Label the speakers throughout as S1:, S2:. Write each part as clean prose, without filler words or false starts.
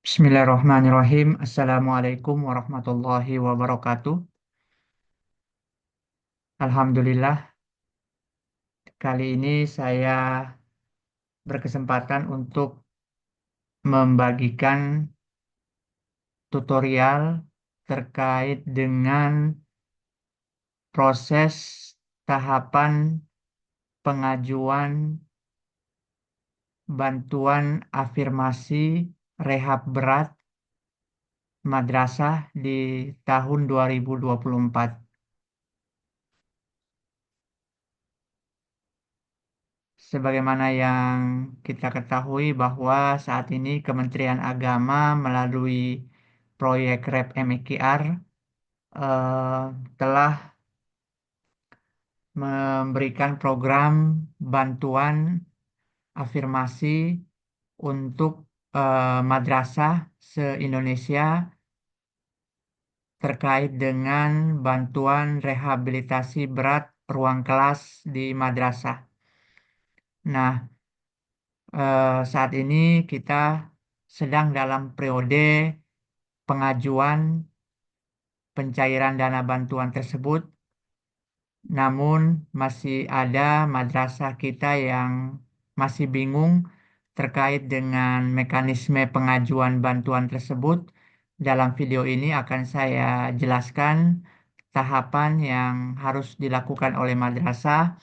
S1: Bismillahirrahmanirrahim. Assalamualaikum warahmatullahi wabarakatuh. Alhamdulillah, kali ini saya berkesempatan untuk membagikan tutorial terkait dengan proses tahapan pengajuan bantuan afirmasi rehab berat madrasah di tahun 2024. Sebagaimana yang kita ketahui bahwa saat ini Kementerian Agama melalui proyek REP MEKR telah memberikan program bantuan afirmasi untuk madrasah se-Indonesia terkait dengan bantuan rehabilitasi berat ruang kelas di madrasah. Nah, saat ini kita sedang dalam periode pengajuan pencairan dana bantuan tersebut, namun masih ada madrasah kita yang masih bingung terkait dengan mekanisme pengajuan bantuan tersebut. Dalam video ini akan saya jelaskan tahapan yang harus dilakukan oleh madrasah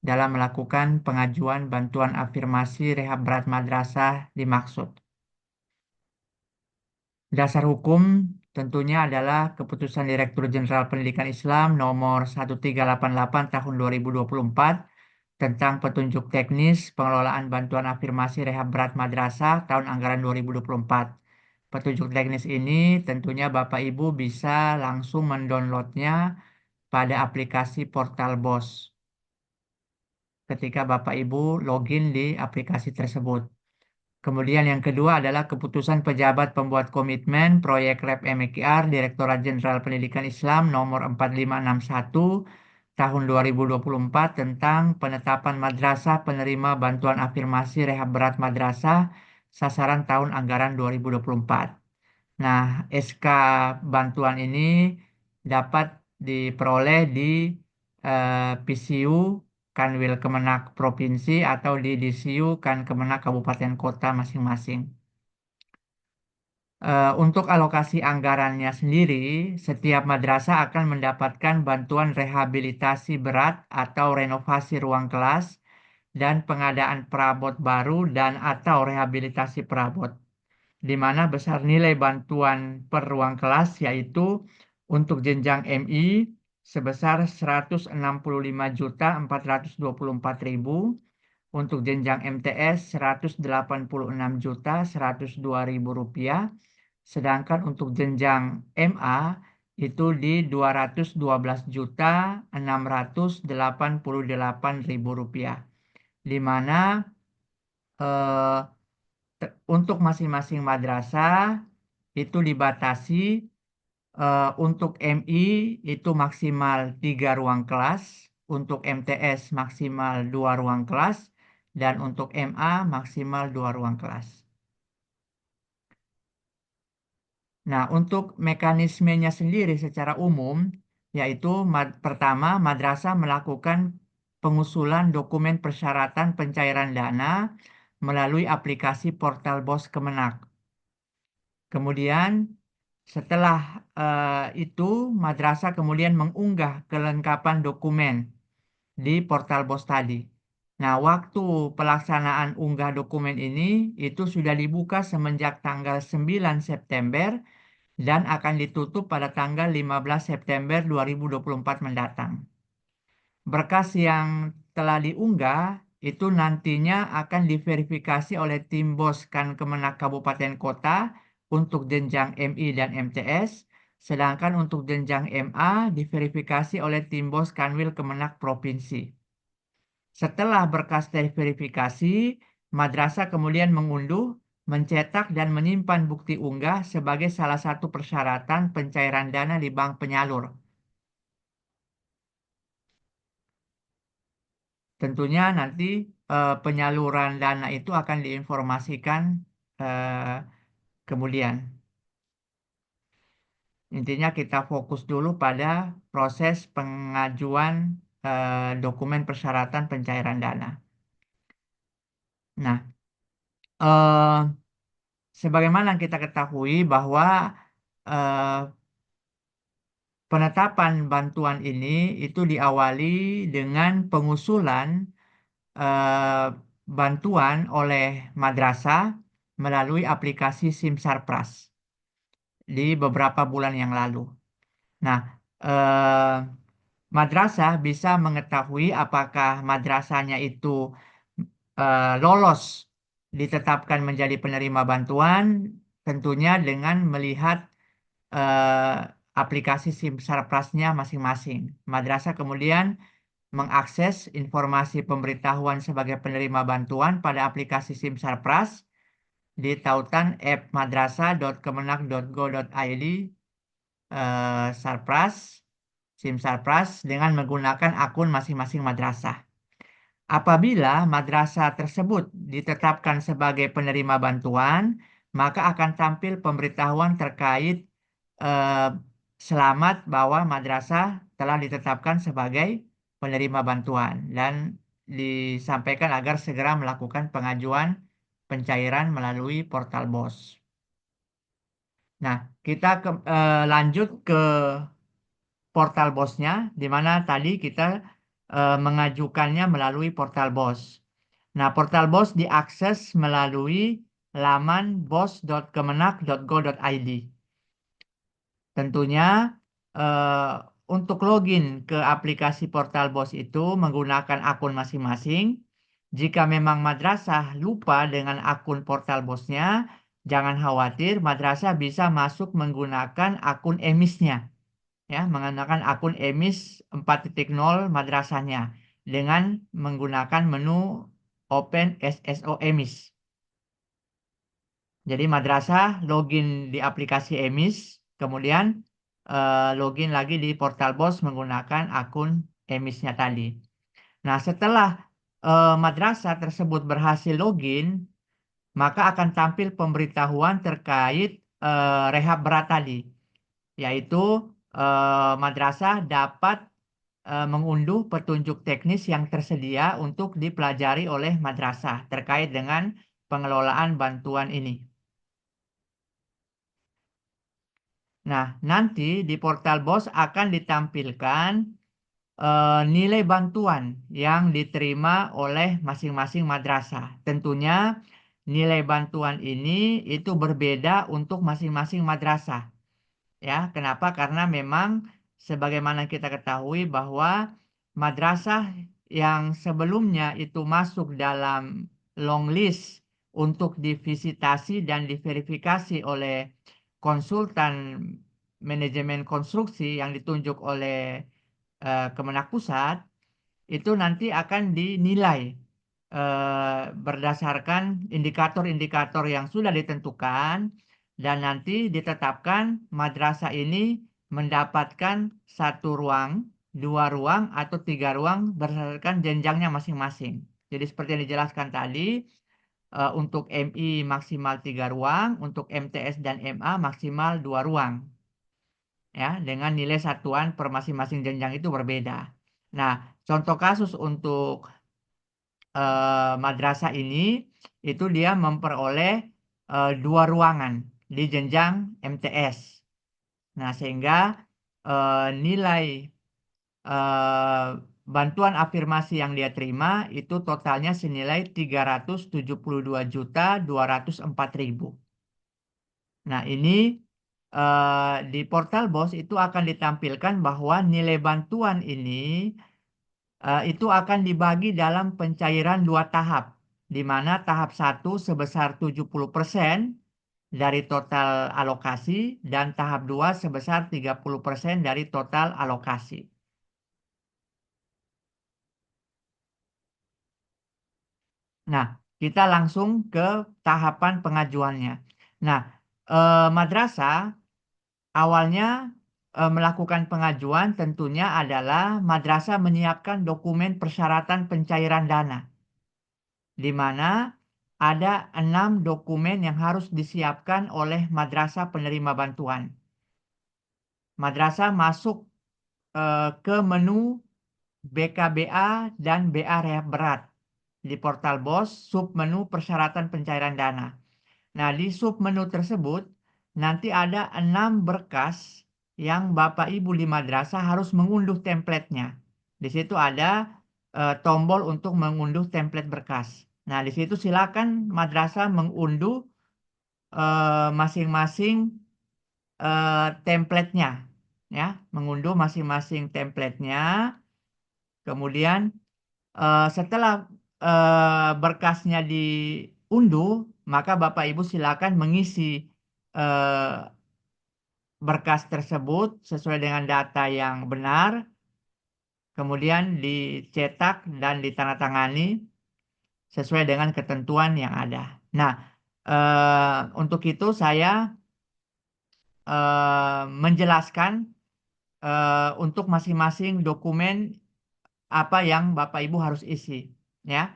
S1: dalam melakukan pengajuan bantuan afirmasi rehab berat madrasah dimaksud. Dasar hukum tentunya adalah Keputusan Direktur Jenderal Pendidikan Islam nomor 1388 tahun 2024 tentang petunjuk teknis pengelolaan bantuan afirmasi rehab berat madrasah tahun anggaran 2024. Petunjuk teknis ini tentunya Bapak Ibu bisa langsung mendownloadnya pada aplikasi Portal BOS ketika Bapak Ibu login di aplikasi tersebut. Kemudian yang kedua adalah keputusan pejabat pembuat komitmen proyek REP MEKR Direktorat Jenderal Pendidikan Islam nomor 4561 tahun 2024 tentang penetapan madrasah penerima bantuan afirmasi rehab berat madrasah sasaran tahun anggaran 2024. Nah, SK bantuan ini dapat diperoleh di PCU Kanwil Kemenak Provinsi atau di DCU Kan Kemenak Kabupaten Kota masing-masing. Untuk alokasi anggarannya sendiri, setiap madrasah akan mendapatkan bantuan rehabilitasi berat atau renovasi ruang kelas dan pengadaan perabot baru dan atau rehabilitasi perabot, di mana besar nilai bantuan per ruang kelas yaitu untuk jenjang MI sebesar 165.424.000, untuk jenjang MTS 186.102.000 rupiah, sedangkan untuk jenjang MA itu di 212.688.000 rupiah, di mana eh, untuk masing-masing madrasah itu dibatasi untuk MI itu maksimal 3 ruang kelas, untuk MTS maksimal 2 ruang kelas, dan untuk MA maksimal 2 ruang kelas. Nah, untuk mekanismenya sendiri secara umum, yaitu pertama, madrasah melakukan pengusulan dokumen persyaratan pencairan dana melalui aplikasi portal BOS Kemenak. Kemudian setelah itu, madrasah kemudian mengunggah kelengkapan dokumen di portal BOS tadi. Nah, waktu pelaksanaan unggah dokumen ini itu sudah dibuka semenjak tanggal 9 September dan akan ditutup pada tanggal 15 September 2024 mendatang. Berkas yang telah diunggah itu nantinya akan diverifikasi oleh tim BOS Kan Kemenak Kabupaten Kota untuk jenjang MI dan MTS, sedangkan untuk jenjang MA diverifikasi oleh tim BOS Kanwil Kemenak Provinsi. Setelah berkas terverifikasi, madrasah kemudian mengunduh, mencetak dan menyimpan bukti unggah sebagai salah satu persyaratan pencairan dana di bank penyalur. Tentunya nanti penyaluran dana itu akan diinformasikan eh, kemudian. Intinya kita fokus dulu pada proses pengajuan dokumen persyaratan pencairan dana. Nah, eh, sebagaimana kita ketahui bahwa eh, penetapan bantuan ini itu diawali dengan pengusulan eh, bantuan oleh madrasah melalui aplikasi Simsarpras di beberapa bulan yang lalu. Nah, eh, madrasah bisa mengetahui apakah madrasahnya itu lolos ditetapkan menjadi penerima bantuan, tentunya dengan melihat eh, aplikasi Simsarprasnya masing-masing. Madrasah kemudian mengakses informasi pemberitahuan sebagai penerima bantuan pada aplikasi Simsarpras di tautan app madrasah.kemenak.go.id Sarpras, Simsarpras dengan menggunakan akun masing-masing madrasah. Apabila madrasah tersebut ditetapkan sebagai penerima bantuan, maka akan tampil pemberitahuan terkait eh, selamat bahwa madrasah telah ditetapkan sebagai penerima bantuan dan disampaikan agar segera melakukan pengajuan pencairan melalui portal BOS. Nah, kita lanjut ke portal BOS-nya, di mana tadi kita mengajukannya melalui portal BOS. Nah, portal BOS diakses melalui laman bos.kemenak.go.id. Tentunya eh, untuk login ke aplikasi portal BOS itu menggunakan akun masing-masing. Jika memang madrasah lupa dengan akun portal BOS-nya, jangan khawatir, madrasah bisa masuk menggunakan akun emisnya, ya, menggunakan akun emis 4.0 madrasahnya dengan menggunakan menu Open SSO emis. Jadi madrasah login di aplikasi emis, kemudian login lagi di portal BOS menggunakan akun emisnya tadi. Nah, setelah madrasah tersebut berhasil login, maka akan tampil pemberitahuan terkait rehab berat tadi, yaitu madrasah dapat mengunduh petunjuk teknis yang tersedia untuk dipelajari oleh madrasah terkait dengan pengelolaan bantuan ini. Nah, nanti di portal BOS akan ditampilkan nilai bantuan yang diterima oleh masing-masing madrasah. Tentunya nilai bantuan ini itu berbeda untuk masing-masing madrasah. Ya, kenapa? Karena memang sebagaimana kita ketahui bahwa madrasah yang sebelumnya itu masuk dalam long list untuk divisitasi dan diverifikasi oleh konsultan manajemen konstruksi yang ditunjuk oleh Kemenak Pusat, itu nanti akan dinilai berdasarkan indikator-indikator yang sudah ditentukan dan nanti ditetapkan madrasah ini mendapatkan satu ruang, dua ruang, atau tiga ruang berdasarkan jenjangnya masing-masing. Jadi seperti yang dijelaskan tadi, untuk MI maksimal tiga ruang, untuk MTS dan MA maksimal dua ruang, ya, dengan nilai satuan per masing-masing jenjang itu berbeda. Nah, contoh kasus untuk madrasah ini itu dia memperoleh dua ruangan di jenjang MTS. Nah, sehingga nilai eh, bantuan afirmasi yang dia terima itu totalnya senilai 372.204.000. Nah, ini di portal BOS itu akan ditampilkan bahwa nilai bantuan ini itu akan dibagi dalam pencairan dua tahap, di mana tahap satu sebesar 70% dari total alokasi dan tahap dua sebesar 30% dari total alokasi. Nah, kita langsung ke tahapan pengajuannya. Nah, madrasah awalnya melakukan pengajuan tentunya adalah madrasah menyiapkan dokumen persyaratan pencairan dana, di mana ada 6 dokumen yang harus disiapkan oleh madrasah penerima bantuan. Madrasah masuk ke menu BKBA dan BA Rehab Berat di portal BOS, submenu persyaratan pencairan dana. Nah, di submenu tersebut nanti ada 6 berkas yang Bapak Ibu di madrasah harus mengunduh templatenya. Di situ ada tombol untuk mengunduh template berkas. Nah, di situ silakan madrasah mengunduh masing-masing templatenya, ya, mengunduh masing-masing templatenya. Kemudian setelah berkasnya diunduh, maka Bapak Ibu silakan mengisi eh, berkas tersebut sesuai dengan data yang benar, kemudian dicetak dan ditandatangani sesuai dengan ketentuan yang ada. Nah, untuk itu saya menjelaskan untuk masing-masing dokumen apa yang Bapak Ibu harus isi, ya.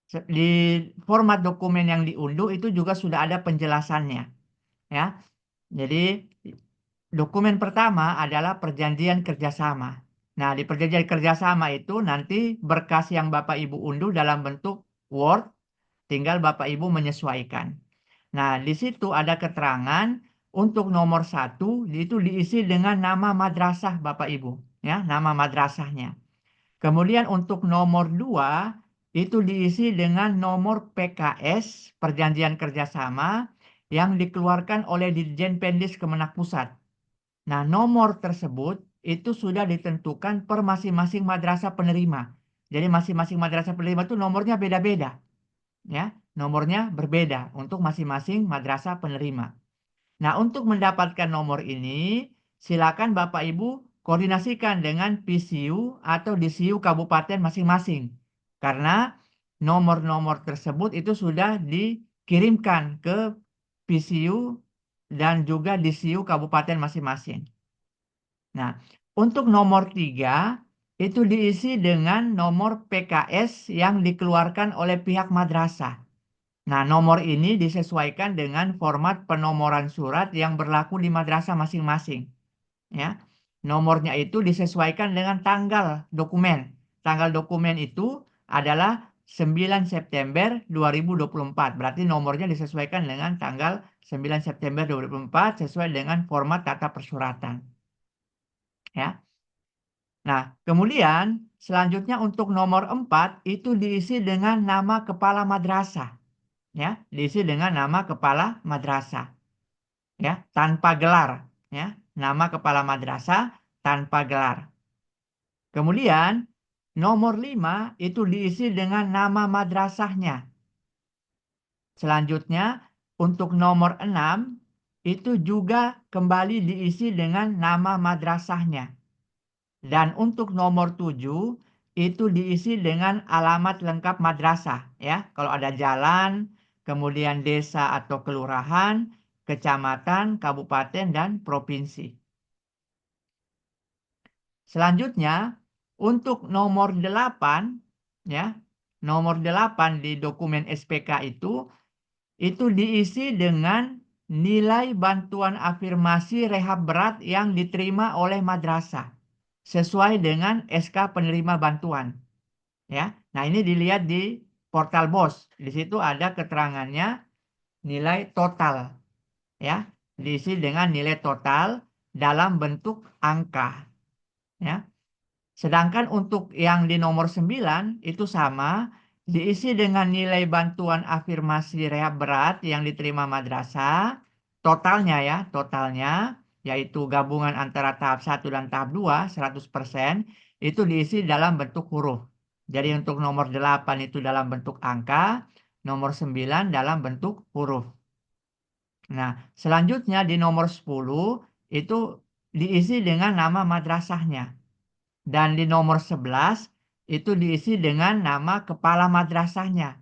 S1: Di format dokumen yang diunduh itu juga sudah ada penjelasannya, ya. Jadi dokumen pertama adalah perjanjian kerjasama. Nah, di perjanjian kerjasama itu nanti berkas yang Bapak Ibu unduh dalam bentuk Word, tinggal Bapak Ibu menyesuaikan. Nah, di situ ada keterangan untuk nomor 1 itu diisi dengan nama madrasah Bapak Ibu, ya, nama madrasahnya. Kemudian untuk nomor 2 itu diisi dengan nomor PKS, perjanjian kerjasama, yang dikeluarkan oleh Ditjen Pendis Kemenak Pusat. Nah, nomor tersebut itu sudah ditentukan per masing-masing madrasah penerima. Jadi masing-masing madrasah penerima itu nomornya beda-beda, ya. Nomornya berbeda untuk masing-masing madrasah penerima. Nah, untuk mendapatkan nomor ini, silakan Bapak Ibu koordinasikan dengan PCU atau DCU kabupaten masing-masing. Karena nomor-nomor tersebut itu sudah dikirimkan ke PCU dan juga DCU kabupaten masing-masing. Nah, untuk nomor 3 itu diisi dengan nomor PKS yang dikeluarkan oleh pihak madrasah. Nah, nomor ini disesuaikan dengan format penomoran surat yang berlaku di madrasah masing-masing, ya. Nomornya itu disesuaikan dengan tanggal dokumen. Tanggal dokumen itu adalah 9 September 2024. Berarti nomornya disesuaikan dengan tanggal 9 September 2024 sesuai dengan format tata persuratan, ya. Nah, kemudian selanjutnya untuk nomor 4 itu diisi dengan nama kepala madrasah, ya, diisi dengan nama kepala madrasah, ya, tanpa gelar, ya, nama kepala madrasah tanpa gelar. Kemudian nomor 5 itu diisi dengan nama madrasahnya. Selanjutnya untuk nomor 6 itu juga kembali diisi dengan nama madrasahnya. Dan untuk nomor 7 itu diisi dengan alamat lengkap madrasah, ya. Kalau ada jalan, kemudian desa atau kelurahan, kecamatan, kabupaten, dan provinsi. Selanjutnya, untuk nomor 8, ya, nomor 8 di dokumen SPK itu diisi dengan nilai bantuan afirmasi rehab berat yang diterima oleh madrasah sesuai dengan SK penerima bantuan, ya. Nah, ini dilihat di portal BOS. Di situ ada keterangannya nilai total, ya. Diisi dengan nilai total dalam bentuk angka, ya. Sedangkan untuk yang di nomor 9 itu sama, diisi dengan nilai bantuan afirmasi rehab berat yang diterima madrasah, totalnya, ya, totalnya, yaitu gabungan antara tahap 1 dan tahap 2, 100%, itu diisi dalam bentuk huruf. Jadi untuk nomor 8 itu dalam bentuk angka, nomor 9 dalam bentuk huruf. Nah, selanjutnya di nomor 10 itu diisi dengan nama madrasahnya. Dan di nomor 11 itu diisi dengan nama kepala madrasahnya.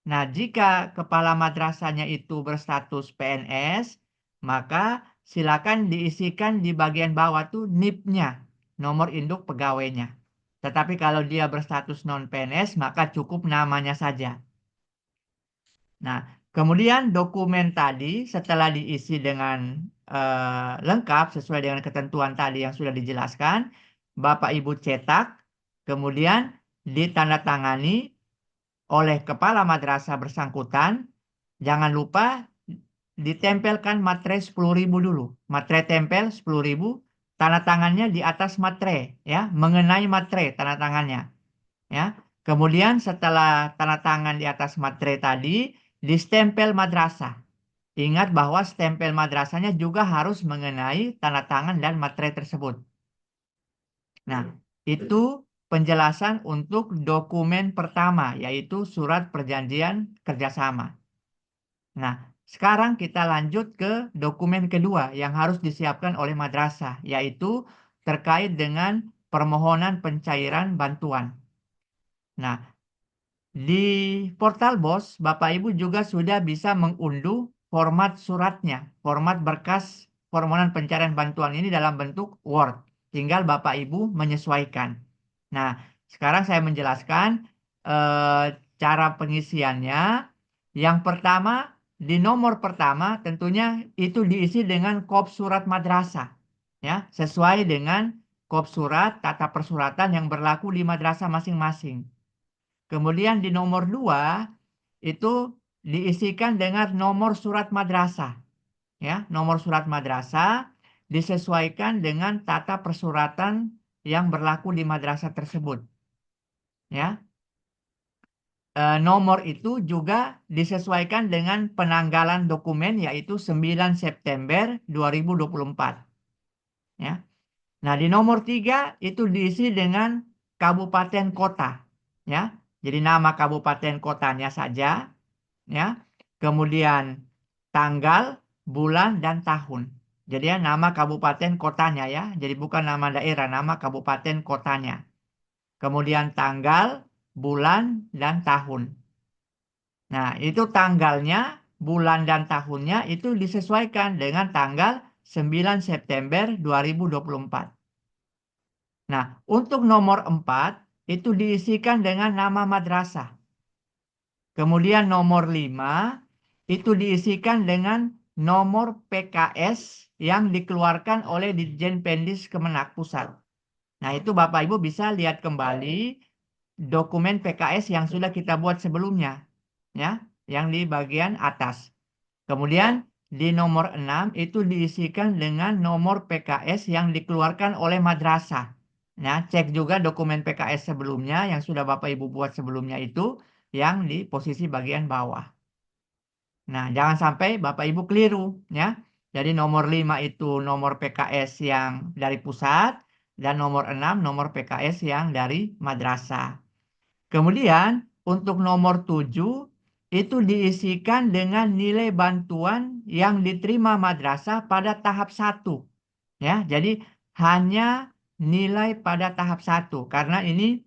S1: Nah, jika kepala madrasahnya itu berstatus PNS, maka silakan diisikan di bagian bawah tuh NIP-nya, nomor induk pegawainya. Tetapi kalau dia berstatus non PNS, maka cukup namanya saja. Nah, kemudian dokumen tadi setelah diisi dengan lengkap sesuai dengan ketentuan tadi yang sudah dijelaskan, Bapak Ibu cetak, kemudian ditandatangani oleh kepala madrasah bersangkutan. Jangan lupa ditempelkan materai 10.000 dulu. Materai tempel 10.000, tanda tangannya di atas materai, ya, mengenai materai tanda tangannya, ya. Kemudian setelah tanda tangan di atas materai tadi, distempel madrasah. Ingat bahwa stempel madrasahnya juga harus mengenai tanda tangan dan materai tersebut. Nah, itu penjelasan untuk dokumen pertama, yaitu surat perjanjian kerjasama. Nah, sekarang kita lanjut ke dokumen kedua yang harus disiapkan oleh madrasah, yaitu terkait dengan permohonan pencairan bantuan. Nah, di portal BOS, Bapak Ibu juga sudah bisa mengunduh format suratnya, format berkas permohonan pencarian bantuan ini dalam bentuk Word. Tinggal Bapak Ibu menyesuaikan. Nah, sekarang saya menjelaskan eh, cara pengisiannya. Yang pertama, di nomor pertama tentunya itu diisi dengan kop surat madrasah, ya, sesuai dengan kop surat tata persuratan yang berlaku di madrasah masing-masing. Kemudian di nomor 2 itu diisikan dengan nomor surat madrasah. Ya, nomor surat madrasah disesuaikan dengan tata persuratan yang berlaku di madrasah tersebut. Ya, nomor itu juga disesuaikan dengan penanggalan dokumen yaitu 9 September 2024. Ya. Nah, di nomor 3 itu diisi dengan kabupaten kota. Ya, jadi nama kabupaten kotanya saja, ya. Kemudian tanggal, bulan, dan tahun. Jadi ya nama kabupaten kotanya, ya. Jadi bukan nama daerah, nama kabupaten kotanya. Kemudian tanggal, bulan, dan tahun. Nah, itu tanggalnya, bulan, dan tahunnya itu disesuaikan dengan tanggal 9 September 2024. Nah, untuk nomor 4 itu diisikan dengan nama madrasah. Kemudian nomor 5 itu diisikan dengan nomor PKS yang dikeluarkan oleh Ditjen Pendis Kemenak Pusat. Nah, itu Bapak Ibu bisa lihat kembali dokumen PKS yang sudah kita buat sebelumnya, ya, yang di bagian atas. Kemudian di nomor 6 itu diisikan dengan nomor PKS yang dikeluarkan oleh madrasah. Nah, cek juga dokumen PKS sebelumnya yang sudah Bapak Ibu buat sebelumnya itu yang di posisi bagian bawah. Nah, jangan sampai Bapak Ibu keliru, ya. Jadi nomor 5 itu nomor PKS yang dari pusat dan nomor 6 nomor PKS yang dari madrasah. Kemudian untuk nomor 7 itu diisikan dengan nilai bantuan yang diterima madrasah pada tahap 1. Ya, jadi hanya nilai pada tahap 1 karena ini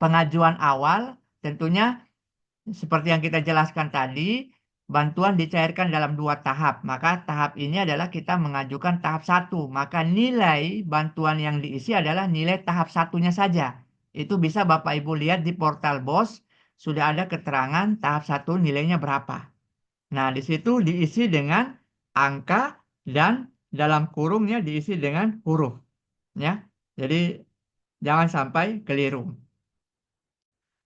S1: pengajuan awal tentunya seperti yang kita jelaskan tadi, bantuan dicairkan dalam 2 tahap. Maka tahap ini adalah kita mengajukan tahap 1. Maka nilai bantuan yang diisi adalah nilai tahap satunya saja. Itu bisa Bapak Ibu lihat di portal BOS, sudah ada keterangan tahap 1 nilainya berapa. Nah, di situ diisi dengan angka dan dalam kurungnya diisi dengan huruf. Ya, jadi jangan sampai keliru.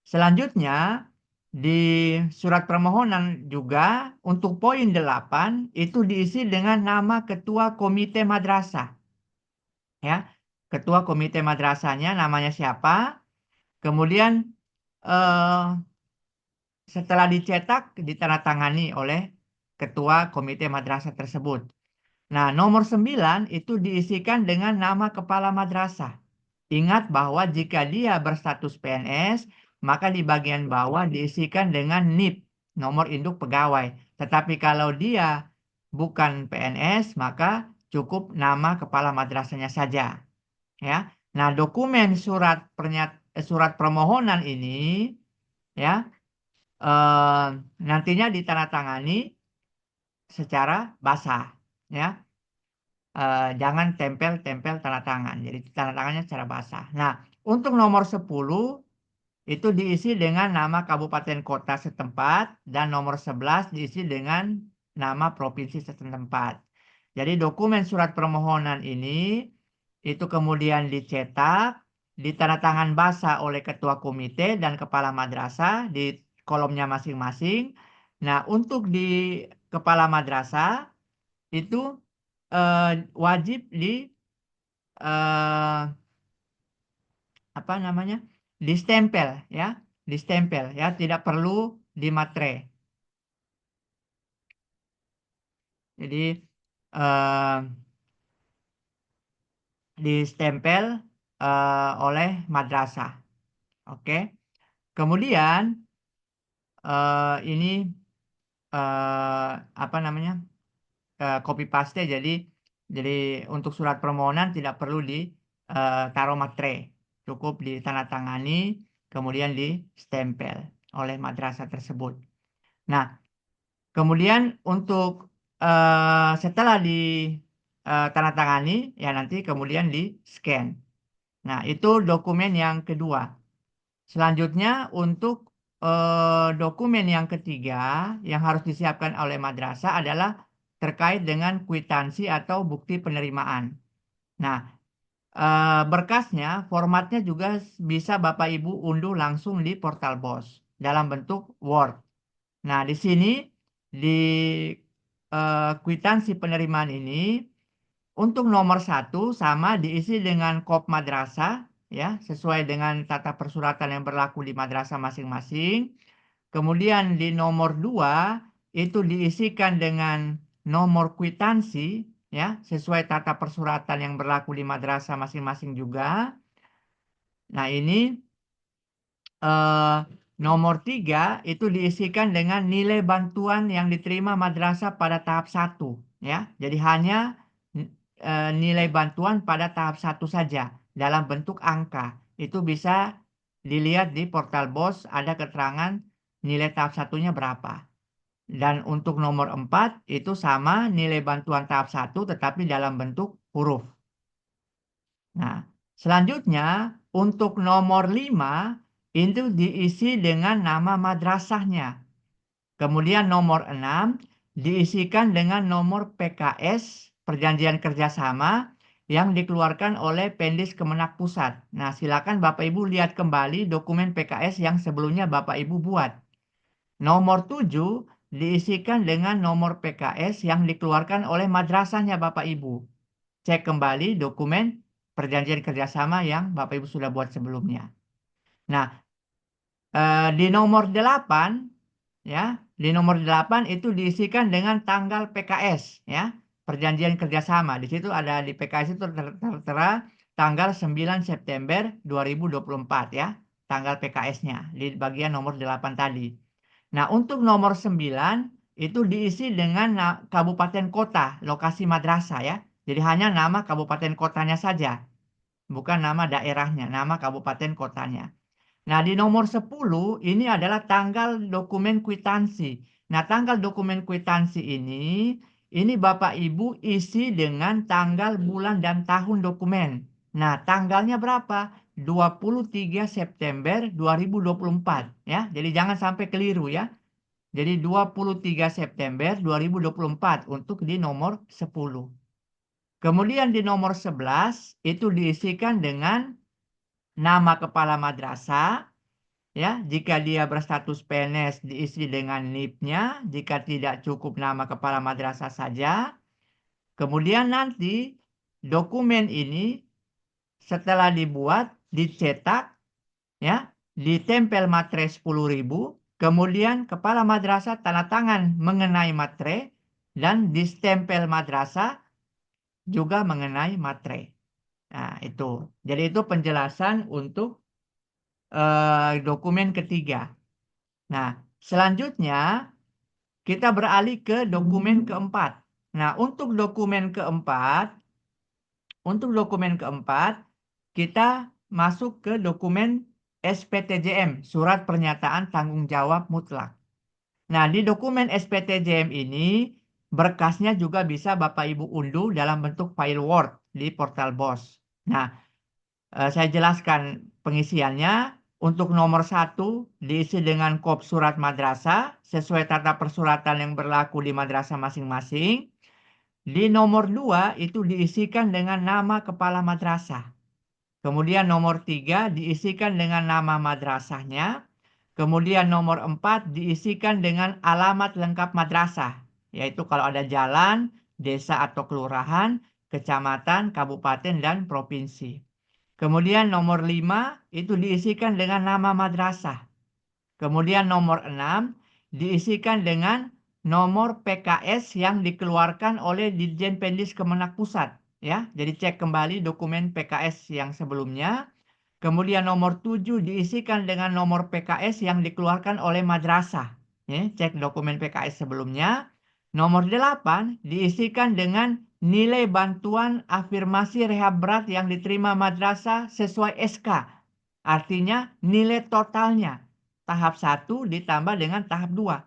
S1: Selanjutnya, di surat permohonan juga untuk poin 8 itu diisi dengan nama ketua komite madrasah. Ya, ketua komite madrasahnya namanya siapa? Kemudian eh, setelah dicetak ditandatangani oleh ketua komite madrasah tersebut. Nah, nomor 9 itu diisikan dengan nama kepala madrasah. Ingat bahwa jika dia berstatus PNS, maka di bagian bawah diisikan dengan NIP, nomor induk pegawai. Tetapi kalau dia bukan PNS, maka cukup nama kepala madrasahnya saja. Ya. Nah, dokumen surat permohonan ini, ya, eh, nantinya ditandatangani secara basah. Ya. Jangan tempel-tempel tanda tangan. Jadi tanda tangannya secara basah. Nah, untuk nomor 10 itu diisi dengan nama kabupaten kota setempat dan nomor 11 diisi dengan nama provinsi setempat. Jadi dokumen surat permohonan ini itu kemudian dicetak, ditandatangan basah oleh ketua komite dan kepala madrasah di kolomnya masing-masing. Nah, untuk di kepala madrasah itu wajib di eh, apa namanya? Distempel ya, distempel ya, tidak perlu dimatre. Jadi eh, distempel oleh madrasah. Oke. Kemudian ini apa namanya? Copy paste jadi untuk surat permohonan tidak perlu taruh matre. Cukup ditandatangani kemudian distempel oleh madrasah tersebut. Nah, kemudian untuk setelah ditandatangani ya nanti kemudian di scan. Nah, itu dokumen yang kedua. Selanjutnya untuk dokumen yang ketiga yang harus disiapkan oleh madrasah adalah terkait dengan kwitansi atau bukti penerimaan. Nah, berkasnya, formatnya juga bisa Bapak Ibu unduh langsung di portal BOS dalam bentuk Word. Nah, di sini di kwitansi penerimaan ini untuk nomor satu sama diisi dengan kop madrasah ya sesuai dengan tata persuratan yang berlaku di madrasah masing-masing. Kemudian di nomor dua itu diisikan dengan nomor kwitansi ya sesuai tata persuratan yang berlaku di madrasah masing-masing juga. Nah, ini eh, nomor tiga itu diisikan dengan nilai bantuan yang diterima madrasah pada tahap satu ya. Jadi hanya nilai bantuan pada tahap satu saja dalam bentuk angka. Itu bisa dilihat di portal BOS ada keterangan nilai tahap satunya berapa. Dan untuk nomor 4 itu sama nilai bantuan tahap satu tetapi dalam bentuk huruf. Nah, selanjutnya untuk nomor 5 itu diisi dengan nama madrasahnya. Kemudian nomor 6 diisikan dengan nomor PKS Perjanjian Kerjasama yang dikeluarkan oleh Pendis Kemenak Pusat. Nah, silakan Bapak Ibu lihat kembali dokumen PKS yang sebelumnya Bapak Ibu buat. Nomor 7 diisikan dengan nomor PKS yang dikeluarkan oleh madrasahnya Bapak Ibu. Cek kembali dokumen perjanjian kerjasama yang Bapak Ibu sudah buat sebelumnya. Nah, di nomor 8 ya, di nomor 8 itu diisikan dengan tanggal PKS ya, perjanjian kerjasama. Di situ ada di PKS itu tertera tanggal 9 September 2024 ya, tanggal PKS-nya di bagian nomor 8 tadi. Nah, untuk nomor 9 itu diisi dengan kabupaten kota, lokasi madrasah ya. Jadi hanya nama kabupaten kotanya saja, bukan nama daerahnya, nama kabupaten kotanya. Nah, di nomor 10 ini adalah tanggal dokumen kwitansi. Nah, tanggal dokumen kwitansi ini Bapak Ibu isi dengan tanggal, bulan, dan tahun dokumen. Nah, tanggalnya berapa? 23 September 2024 ya. Jadi jangan sampai keliru ya. Jadi 23 September 2024 untuk di nomor 10. Kemudian di nomor 11 itu diisikan dengan nama kepala madrasah. Ya, jika dia berstatus PNS diisi dengan NIP-nya, jika tidak cukup nama kepala madrasah saja. Kemudian nanti dokumen ini setelah dibuat, dicetak, ya, ditempel matre 10.000, kemudian kepala madrasah tanda tangan mengenai matre dan distempel madrasah juga mengenai matre. Nah, itu. Jadi itu penjelasan untuk dokumen ketiga. Nah, selanjutnya kita beralih ke dokumen keempat. Nah, untuk dokumen keempat, kita masuk ke dokumen SPTJM, Surat Pernyataan Tanggung Jawab Mutlak. Nah, di dokumen SPTJM ini berkasnya juga bisa Bapak Ibu unduh dalam bentuk file Word di portal BOS. Nah, saya jelaskan pengisiannya. Untuk nomor 1 diisi dengan kop surat madrasah sesuai tata persuratan yang berlaku di madrasah masing-masing. Di nomor 2 itu diisikan dengan nama kepala madrasah. Kemudian nomor 3 diisikan dengan nama madrasahnya. Kemudian nomor 4 diisikan dengan alamat lengkap madrasah, yaitu kalau ada jalan, desa atau kelurahan, kecamatan, kabupaten, dan provinsi. Kemudian nomor 5 itu diisikan dengan nama madrasah. Kemudian nomor 6 diisikan dengan nomor PKS yang dikeluarkan oleh Ditjen Pendis Kemenak Pusat. Ya, jadi cek kembali dokumen PKS yang sebelumnya. Kemudian nomor 7 diisikan dengan nomor PKS yang dikeluarkan oleh madrasah. Ya, cek dokumen PKS sebelumnya. Nomor 8 diisikan dengan nilai bantuan afirmasi rehab berat yang diterima madrasah sesuai SK. Artinya nilai totalnya. Tahap 1 ditambah dengan tahap 2.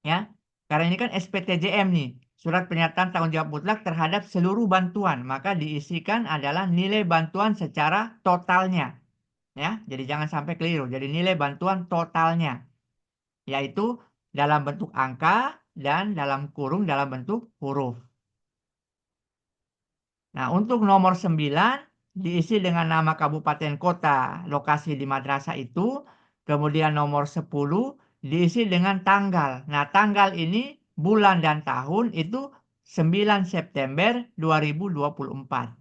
S1: Ya, karena ini kan SPTJM nih. Surat pernyataan tanggung jawab mutlak terhadap seluruh bantuan. Maka diisikan adalah nilai bantuan secara totalnya. Ya, jadi jangan sampai keliru. Jadi nilai bantuan totalnya yaitu dalam bentuk angka dan dalam kurung dalam bentuk huruf. Nah, untuk nomor 9 diisi dengan nama kabupaten kota lokasi di madrasah itu. Kemudian nomor 10 diisi dengan tanggal. Nah, tanggal ini bulan dan tahun itu 9 September 2024.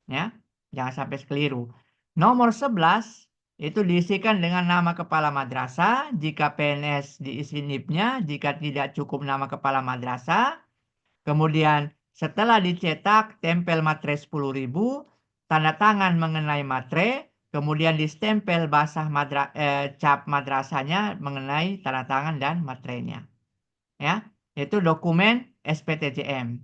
S1: Ya, jangan sampai keliru. Nomor 11 itu diisikan dengan nama kepala madrasah, jika PNS diisi NIP-nya, jika tidak cukup nama kepala madrasah. Kemudian setelah dicetak, tempel matre 10.000, tanda tangan mengenai matre, kemudian distempel basah cap madrasahnya mengenai tanda tangan dan matrenya. Ya, itu dokumen SPTJM.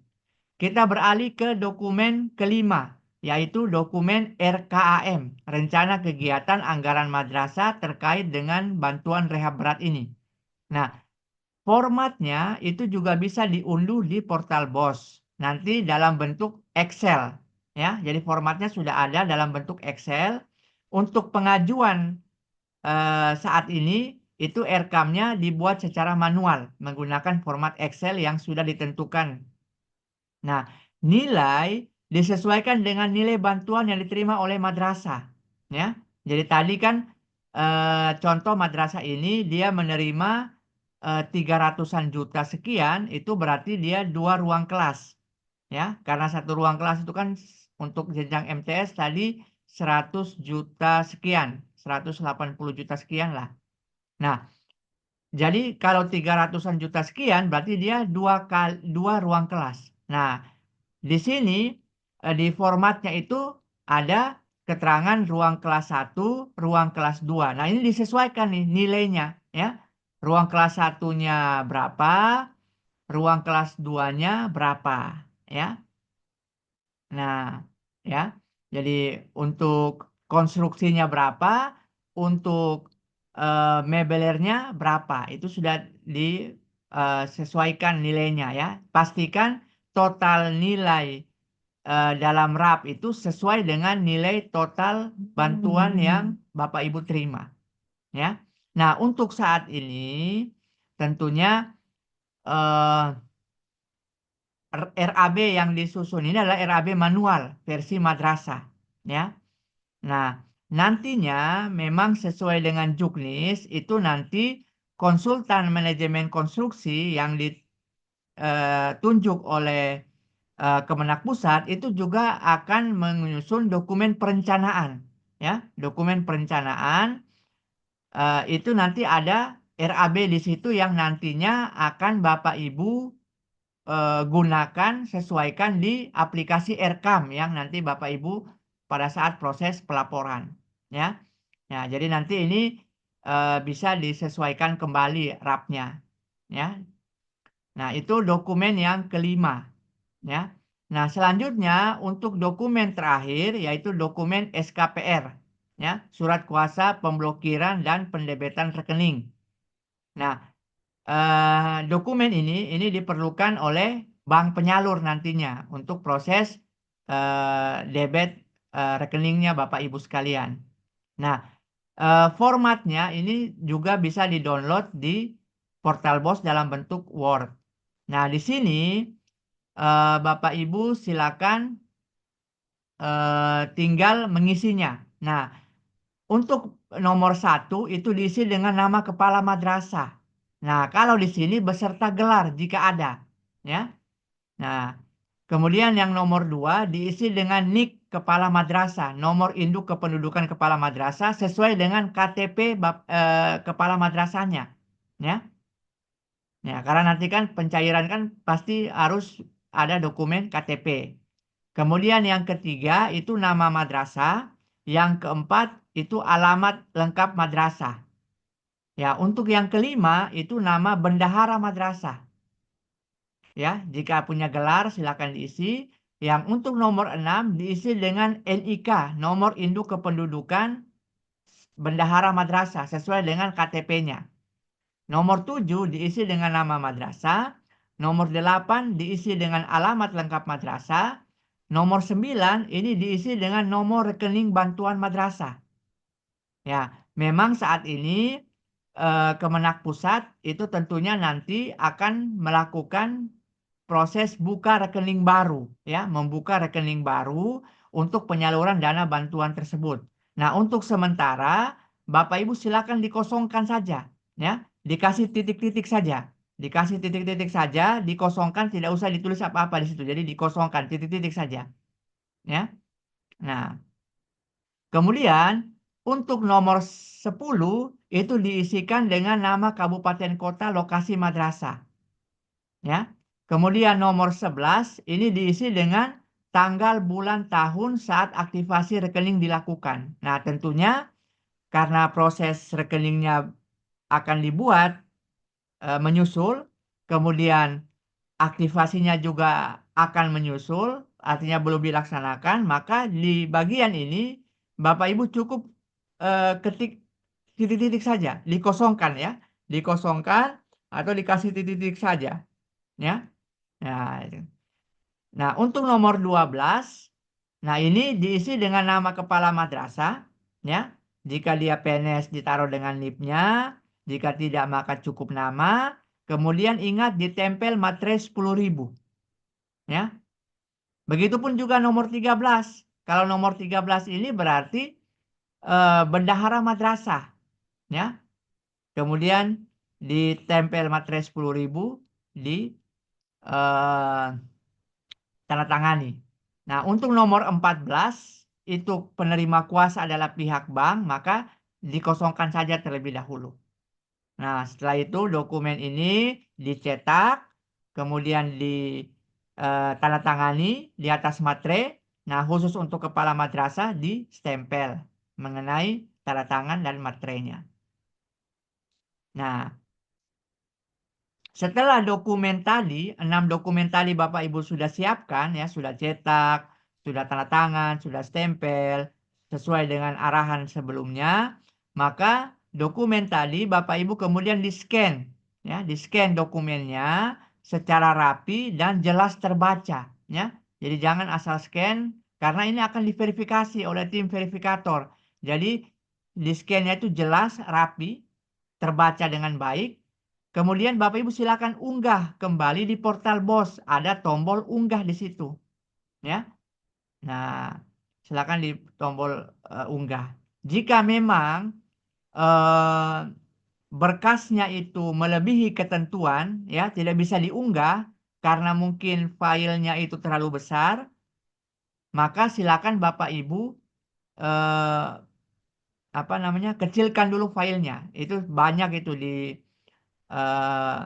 S1: Kita beralih ke dokumen kelima, yaitu dokumen RKAM, Rencana Kegiatan Anggaran Madrasah terkait dengan bantuan rehab berat ini. Nah, formatnya itu juga bisa diunduh di portal BOS, nanti dalam bentuk Excel. Ya, jadi formatnya sudah ada dalam bentuk Excel. Untuk pengajuan saat ini itu RKAM-nya dibuat secara manual menggunakan format Excel yang sudah ditentukan. Nah, nilai disesuaikan dengan nilai bantuan yang diterima oleh madrasah. Ya, jadi tadi kan contoh madrasah ini dia menerima 300-an juta sekian, itu berarti dia 2 ruang kelas. Ya, karena 1 ruang kelas itu kan untuk jenjang MTS tadi 100 juta sekian, 180 juta sekian lah. Nah, jadi kalau 300-an juta sekian berarti dia 2 ruang kelas. Nah, di sini di formatnya itu ada keterangan ruang kelas 1, ruang kelas 2. Nah, ini disesuaikan nih nilainya ya. Ruang kelas 1-nya berapa, ruang kelas 2-nya berapa ya. Nah, ya. Jadi untuk konstruksinya berapa, untuk mebelernya berapa. Itu sudah disesuaikan nilainya ya. Pastikan total nilai dalam RAP itu sesuai dengan nilai total bantuan yang Bapak Ibu terima ya. Nah, untuk saat ini tentunya eh, RAB yang disusun ini adalah RAB manual versi madrasah ya. Nah, nantinya memang sesuai dengan Juknis itu nanti konsultan manajemen konstruksi yang ditunjuk oleh Kemenak Pusat itu juga akan menyusun dokumen perencanaan ya. Dokumen perencanaan itu nanti ada RAB di situ yang nantinya akan Bapak Ibu gunakan sesuaikan di aplikasi RKAM yang nanti Bapak Ibu pada saat proses pelaporan ya. Nah, jadi nanti ini bisa disesuaikan kembali RAP-nya ya. Nah, itu dokumen yang kelima ya. Nah, selanjutnya untuk dokumen terakhir yaitu dokumen SKPR ya, surat kuasa pemblokiran dan pendebetan rekening. Nah, dokumen ini diperlukan oleh bank penyalur nantinya untuk proses debit rekeningnya Bapak Ibu sekalian. Nah, Formatnya ini juga bisa di-download di Portal BOS dalam bentuk Word. Nah, di sini Bapak Ibu silakan tinggal mengisinya. Nah, untuk nomor 1 itu diisi dengan nama kepala madrasah. Nah, kalau di sini beserta gelar jika ada, ya. Nah, kemudian yang nomor 2 diisi dengan NIK kepala madrasah, nomor induk kependudukan kepala madrasah sesuai dengan KTP kepala madrasahnya, ya. Ya, karena nanti kan pencairan kan pasti harus ada dokumen KTP. Kemudian yang ketiga itu nama madrasah, yang keempat itu alamat lengkap madrasah. Ya, untuk yang kelima itu nama bendahara madrasah. Ya, jika punya gelar silakan diisi. Yang untuk nomor 6 diisi dengan NIK, nomor induk kependudukan bendahara madrasah sesuai dengan KTP-nya. Nomor 7 diisi dengan nama madrasah. Nomor 8 diisi dengan alamat lengkap madrasah. Nomor 9 ini diisi dengan nomor rekening bantuan madrasah. Ya, memang saat ini Kemenak Pusat itu tentunya nanti akan melakukan proses buka rekening baru, ya, membuka rekening baru untuk penyaluran dana bantuan tersebut. Nah, untuk sementara Bapak Ibu silakan dikosongkan saja, ya, dikasih titik-titik saja, dikasih titik-titik saja, dikosongkan, tidak usah ditulis apa-apa di situ, jadi dikosongkan titik-titik saja, ya. Nah, kemudian untuk nomor 10 itu diisikan dengan nama kabupaten kota lokasi madrasah, ya. Kemudian nomor 11 ini diisi dengan tanggal bulan tahun saat aktivasi rekening dilakukan. Nah, tentunya karena proses rekeningnya akan dibuat menyusul, kemudian aktivasinya juga akan menyusul, artinya belum dilaksanakan, maka di bagian ini Bapak Ibu cukup ketik titik-titik saja, dikosongkan, ya, dikosongkan atau dikasih titik-titik saja, ya. Nah, itu. Nah, untuk nomor 12, nah ini diisi dengan nama kepala madrasah, ya. Jika dia PNS ditaruh dengan NIP-nya, jika tidak maka cukup nama, kemudian ingat ditempel materai 10.000, ya. Begitupun juga nomor 13. Kalau nomor 13 ini berarti bendahara madrasah, ya. Kemudian ditempel materai 10.000 di eh, tanda tangani. Nah, untuk nomor 14 itu penerima kuasa adalah pihak bank, maka dikosongkan saja terlebih dahulu. Nah, setelah itu dokumen ini dicetak, kemudian tanda tangani di atas materai. Nah, khusus untuk kepala madrasah stempel mengenai tanda tangan dan materainya. Nah, setelah dokumen tadi, 6 dokumen tadi Bapak Ibu sudah siapkan, ya, sudah cetak, sudah tanda tangan, sudah stempel, sesuai dengan arahan sebelumnya, maka dokumen tadi Bapak Ibu kemudian di-scan, ya, di-scan dokumennya secara rapi dan jelas terbaca, ya. Jadi jangan asal scan karena ini akan diverifikasi oleh tim verifikator. Jadi di-scan-nya itu jelas, rapi, terbaca dengan baik. Kemudian Bapak Ibu silakan unggah kembali di portal BOS. Ada tombol unggah di situ, ya. Nah, silakan di tombol unggah. Jika memang eh, berkasnya itu melebihi ketentuan, ya, tidak bisa diunggah karena mungkin filenya itu terlalu besar, maka silakan Bapak Ibu eh, apa namanya, kecilkan dulu filenya. Itu banyak itu di eh,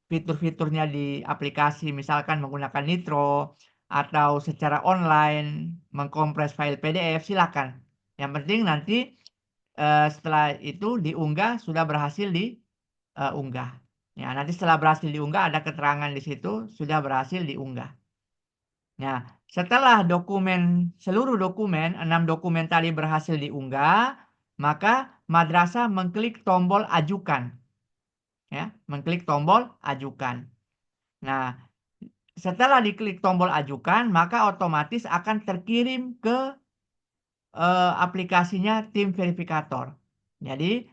S1: fitur-fiturnya di aplikasi, misalkan menggunakan Nitro atau secara online mengkompres file PDF, silakan. Yang penting nanti setelah itu diunggah sudah berhasil diunggah. Ya, nanti setelah berhasil diunggah ada keterangan di situ sudah berhasil diunggah. Nah, setelah seluruh dokumen, 6 dokumen tadi berhasil diunggah, maka madrasah mengklik tombol ajukan, ya, mengklik tombol ajukan. Nah, setelah diklik tombol ajukan, maka otomatis akan terkirim ke aplikasinya tim verifikator. Jadi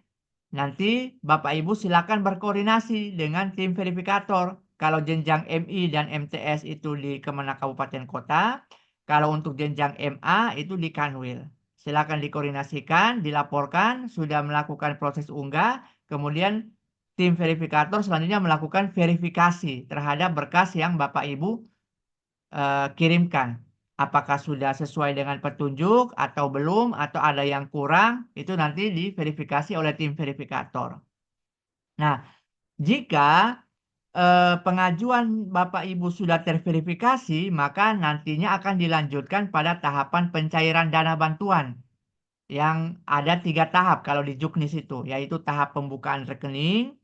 S1: nanti Bapak Ibu silakan berkoordinasi dengan tim verifikator. Kalau jenjang MI dan MTS itu di Kemenak Kabupaten Kota, kalau untuk jenjang MA itu di Kanwil. Silakan dikoordinasikan, dilaporkan, sudah melakukan proses unggah, kemudian tim verifikator selanjutnya melakukan verifikasi terhadap berkas yang Bapak Ibu kirimkan. Apakah sudah sesuai dengan petunjuk atau belum, atau ada yang kurang, itu nanti diverifikasi oleh tim verifikator. Nah, jika pengajuan Bapak Ibu sudah terverifikasi, maka nantinya akan dilanjutkan pada tahapan pencairan dana bantuan yang ada 3 tahap kalau di Juknis itu, yaitu tahap pembukaan rekening,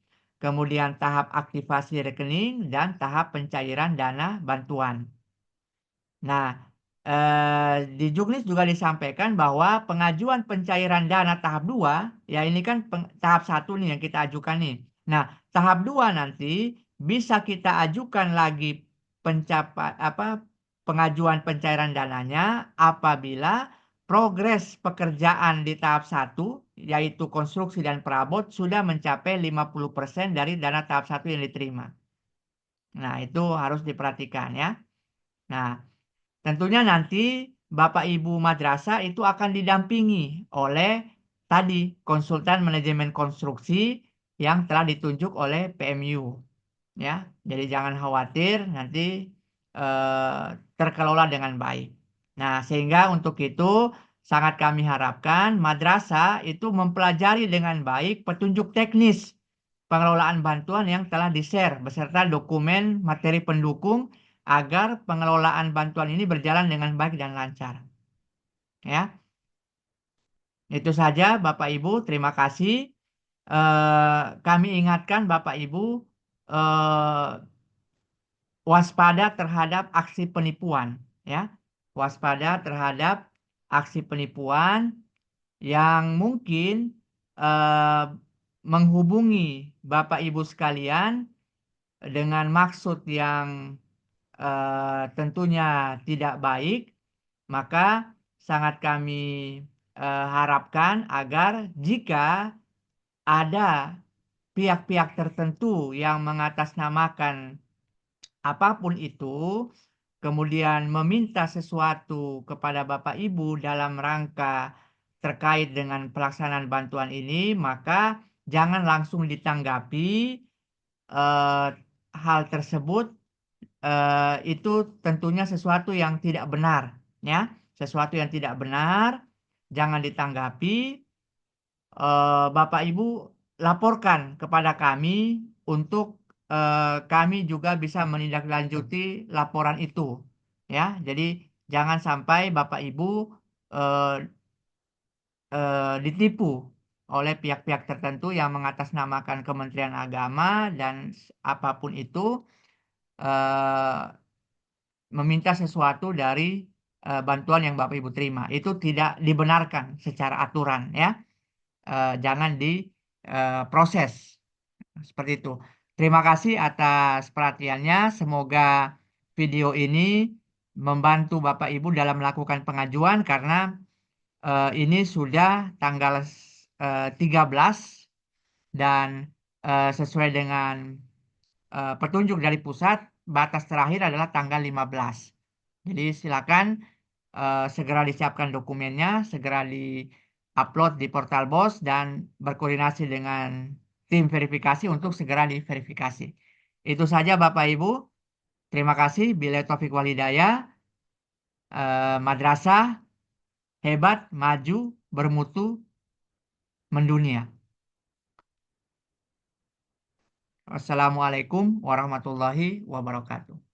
S1: kemudian tahap aktivasi rekening, dan tahap pencairan dana bantuan. Nah, di Juknis juga disampaikan bahwa pengajuan pencairan dana tahap 2, ya ini kan tahap 1 nih yang kita ajukan nih. Nah, tahap 2 nanti bisa kita ajukan lagi pengajuan pencairan dananya apabila progres pekerjaan di tahap 1, yaitu konstruksi dan perabot, sudah mencapai 50% dari dana tahap 1 yang diterima. Nah, itu harus diperhatikan ya. Nah, tentunya nanti Bapak Ibu madrasah itu akan didampingi oleh tadi konsultan manajemen konstruksi yang telah ditunjuk oleh PMU, ya. Jadi jangan khawatir, nanti eh, terkelola dengan baik. Nah, sehingga untuk itu sangat kami harapkan madrasah itu mempelajari dengan baik petunjuk teknis pengelolaan bantuan yang telah di-share beserta dokumen materi pendukung agar pengelolaan bantuan ini berjalan dengan baik dan lancar. Ya, itu saja Bapak Ibu. Terima kasih. Kami ingatkan Bapak Ibu eh, waspada terhadap aksi penipuan. Ya, waspada terhadap aksi penipuan yang mungkin eh, menghubungi Bapak Ibu sekalian dengan maksud yang tentunya tidak baik, maka sangat kami harapkan agar jika ada pihak-pihak tertentu yang mengatasnamakan apapun itu, kemudian meminta sesuatu kepada Bapak Ibu dalam rangka terkait dengan pelaksanaan bantuan ini, maka jangan langsung ditanggapi eh, hal tersebut itu tentunya sesuatu yang tidak benar, ya, sesuatu yang tidak benar, jangan ditanggapi. Bapak Ibu laporkan kepada kami untuk kami juga bisa menindaklanjuti laporan itu, ya. Jadi jangan sampai Bapak Ibu eh, ditipu oleh pihak-pihak tertentu yang mengatasnamakan Kementerian Agama dan apapun itu. eh, Meminta sesuatu dari bantuan yang Bapak Ibu terima. Itu tidak dibenarkan secara aturan ya. Jangan diproses seperti itu. Terima kasih atas perhatiannya. Semoga video ini membantu Bapak Ibu dalam melakukan pengajuan karena ini sudah tanggal 13 dan sesuai dengan petunjuk dari pusat batas terakhir adalah tanggal 15. Jadi silakan segera disiapkan dokumennya, segera di-upload di portal BOS dan berkoordinasi dengan tim verifikasi untuk segera diverifikasi. Itu saja Bapak Ibu. Terima kasih. Billahi Taufik Walhidayah. Madrasah hebat, maju, bermutu, mendunia. Wassalamualaikum warahmatullahi wabarakatuh.